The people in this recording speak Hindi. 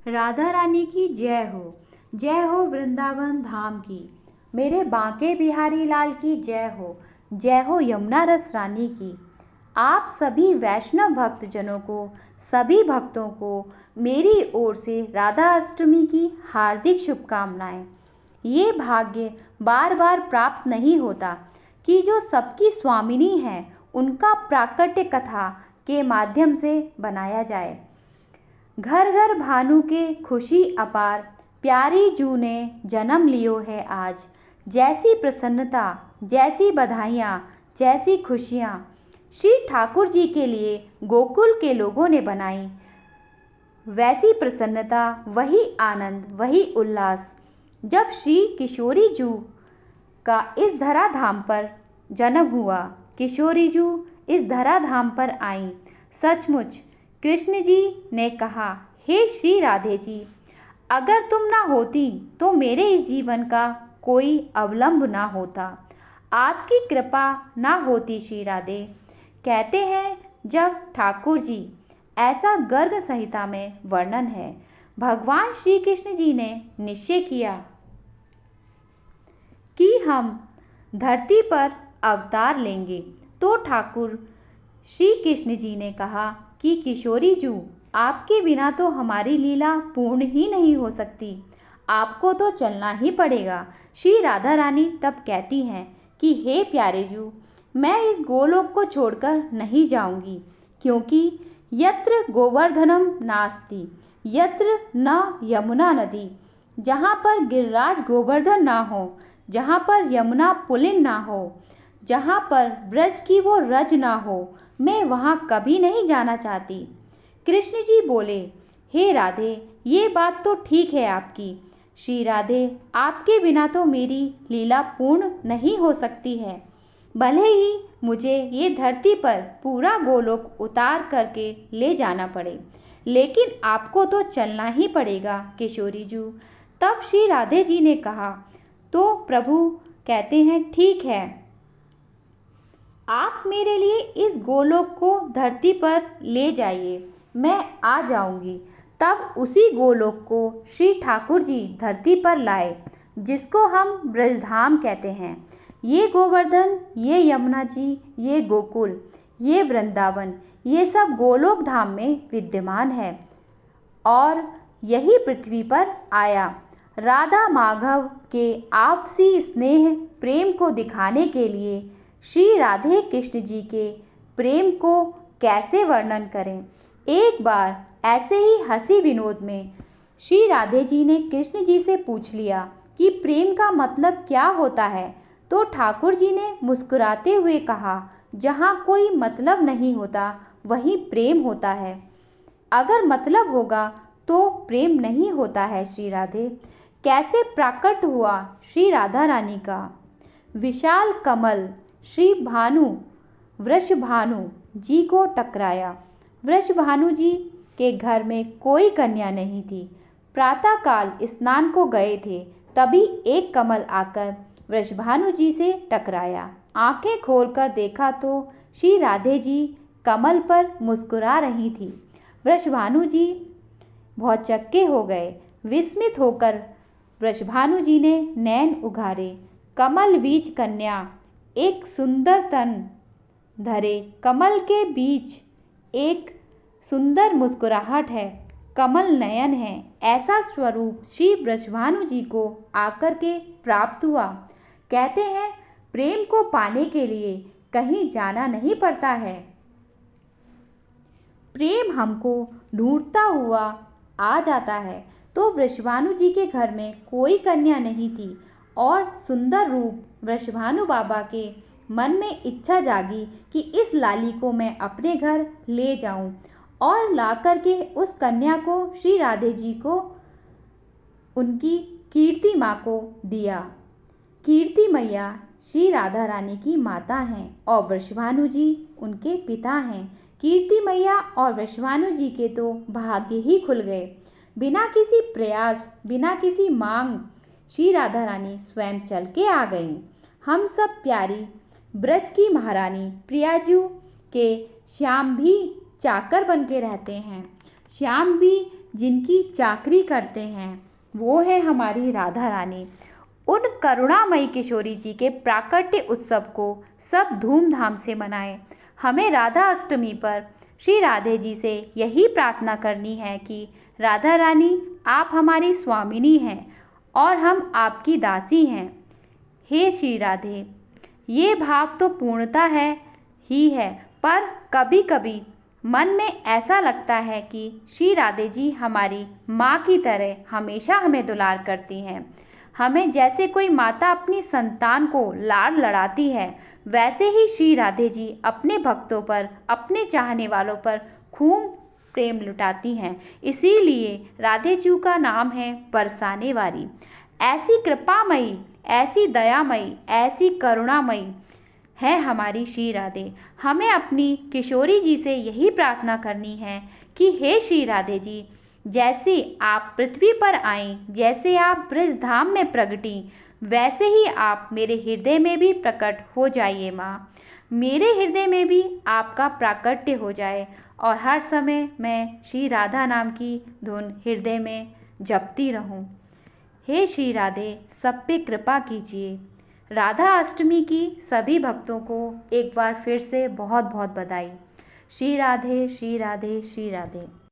राधा रानी की जय हो वृंदावन धाम की। मेरे बांके बिहारी लाल की जय हो यमुना रस रानी की। आप सभी वैष्णव भक्तजनों को, सभी भक्तों को मेरी ओर से राधा अष्टमी की हार्दिक शुभकामनाएं। ये भाग्य बार बार प्राप्त नहीं होता कि जो सबकी स्वामिनी है उनका प्राकट्य कथा के माध्यम से बनाया जाए। घर घर भानु के खुशी अपार, प्यारी जू ने जन्म लियो है आज। जैसी प्रसन्नता, जैसी बधाइयाँ, जैसी खुशियाँ श्री ठाकुर जी के लिए गोकुल के लोगों ने बनाई, वैसी प्रसन्नता, वही आनंद, वही उल्लास जब श्री किशोरी जू का इस धराधाम पर जन्म हुआ। किशोरी जू इस धराधाम पर आई। सचमुच कृष्ण जी ने कहा, हे श्री राधे जी, अगर तुम ना होती तो मेरे इस जीवन का कोई अवलंब ना होता, आपकी कृपा ना होती श्री राधे। कहते हैं जब ठाकुर जी, ऐसा गर्ग संहिता में वर्णन है। भगवान श्री कृष्ण जी ने निश्चय किया कि हम धरती पर अवतार लेंगे, तो ठाकुर श्री कृष्ण जी ने कहा कि किशोरी जू, आपके बिना तो हमारी लीला पूर्ण ही नहीं हो सकती, आपको तो चलना ही पड़ेगा। श्री राधा रानी तब कहती हैं कि हे प्यारे जू, मैं इस गोलोक को छोड़कर नहीं जाऊंगी, क्योंकि यत्र गोवर्धनम नास्ति यत्र न यमुना नदी। जहाँ पर गिरिराज गोवर्धन ना हो, जहाँ पर यमुना पुलिन ना हो, जहाँ पर ब्रज की वो रज ना हो, मैं वहाँ कभी नहीं जाना चाहती। कृष्ण जी बोले, हे राधे, ये बात तो ठीक है आपकी। श्री राधे, आपके बिना तो मेरी लीला पूर्ण नहीं हो सकती है। भले ही मुझे ये धरती पर पूरा गोलोक उतार करके ले जाना पड़े, लेकिन आपको तो चलना ही पड़ेगा किशोरी जू। तब श्री राधे जी ने कहा, तो प्रभु कहते हैं, ठीक है, आप मेरे लिए इस गोलोक को धरती पर ले जाइए, मैं आ जाऊंगी। तब उसी गोलोक को श्री ठाकुर जी धरती पर लाए, जिसको हम ब्रजधाम कहते हैं। ये गोवर्धन, ये यमुना जी, ये गोकुल, ये वृंदावन, ये सब गोलोक धाम में विद्यमान है और यही पृथ्वी पर आया। राधा माधव के आपसी स्नेह प्रेम को दिखाने के लिए श्री राधे कृष्ण जी के प्रेम को कैसे वर्णन करें। एक बार ऐसे ही हंसी विनोद में श्री राधे जी ने कृष्ण जी से पूछ लिया कि प्रेम का मतलब क्या होता है, तो ठाकुर जी ने मुस्कुराते हुए कहा, जहाँ कोई मतलब नहीं होता वहीं प्रेम होता है। अगर मतलब होगा तो प्रेम नहीं होता है श्री राधे। कैसे प्रकट हुआ श्री राधा रानी का विशाल कमल श्री भानु वृषभानु जी को टकराया। वृषभानु जी के घर में कोई कन्या नहीं थी। प्रातःकाल स्नान को गए थे, तभी एक कमल आकर वृषभानु जी से टकराया। आंखें खोलकर देखा तो श्री राधे जी कमल पर मुस्कुरा रही थी। वृषभानु जी भौचक्के हो गए। विस्मित होकर वृषभानु जी ने नैन उघारे। कमल बीच कन्या, एक सुंदर तन धरे कमल के बीच एक सुंदर मुस्कुराहट है, कमल नयन है। ऐसा स्वरूप श्री वृषभानु जी को आकर के प्राप्त हुआ। कहते हैं प्रेम को पाने के लिए कहीं जाना नहीं पड़ता है, प्रेम हमको ढूंढता हुआ आ जाता है। तो वृषभानु जी के घर में कोई कन्या नहीं थी और सुंदर रूप वृषभानु बाबा के मन में इच्छा जागी कि इस लाली को मैं अपने घर ले जाऊं और ला करके उस कन्या को श्री राधे जी को, उनकी कीर्ति माँ को दिया। कीर्ति मैया श्री राधा रानी की माता हैं और वृषभानु जी उनके पिता हैं। कीर्ति मैया और वृषभानु जी के तो भाग्य ही खुल गए। बिना किसी प्रयास, बिना किसी मांग श्री राधा रानी स्वयं चल के आ गईं। हम सब प्यारी ब्रज की महारानी प्रियाजू के श्याम भी चाकर बन के रहते हैं। श्याम भी जिनकी चाकरी करते हैं वो है हमारी राधा रानी। उन करुणामयी किशोरी जी के प्राकट्य उत्सव को सब धूमधाम से मनाएं। हमें राधा अष्टमी पर श्री राधे जी से यही प्रार्थना करनी है कि राधा रानी आप हमारी स्वामिनी हैं और हम आपकी दासी हैं। हे श्री राधे, ये भाव तो पूर्णता है ही है, पर कभी कभी मन में ऐसा लगता है कि श्री राधे जी हमारी माँ की तरह हमेशा हमें दुलार करती हैं। हमें जैसे कोई माता अपनी संतान को लाड लड़ाती है, वैसे ही श्री राधे जी अपने भक्तों पर, अपने चाहने वालों पर खूब प्रेम लुटाती हैं। इसीलिए राधे जी का नाम है बरसाने वाली। ऐसी कृपामयी, ऐसी दयामयी, ऐसी करुणामयी है हमारी श्री राधे। हमें अपनी किशोरी जी से यही प्रार्थना करनी है कि हे श्री राधे जी, जैसे आप पृथ्वी पर आए, जैसे आप ब्रजधाम में प्रगटी, वैसे ही आप मेरे हृदय में भी प्रकट हो जाइए माँ। मेरे हृदय में भी आपका प्राकट्य हो जाए और हर समय मैं श्री राधा नाम की धुन हृदय में जपती रहूं। हे श्री राधे, सब पे कृपा कीजिए। राधा अष्टमी की सभी भक्तों को एक बार फिर से बहुत बहुत बधाई। श्री राधे, श्री राधे, श्री राधे।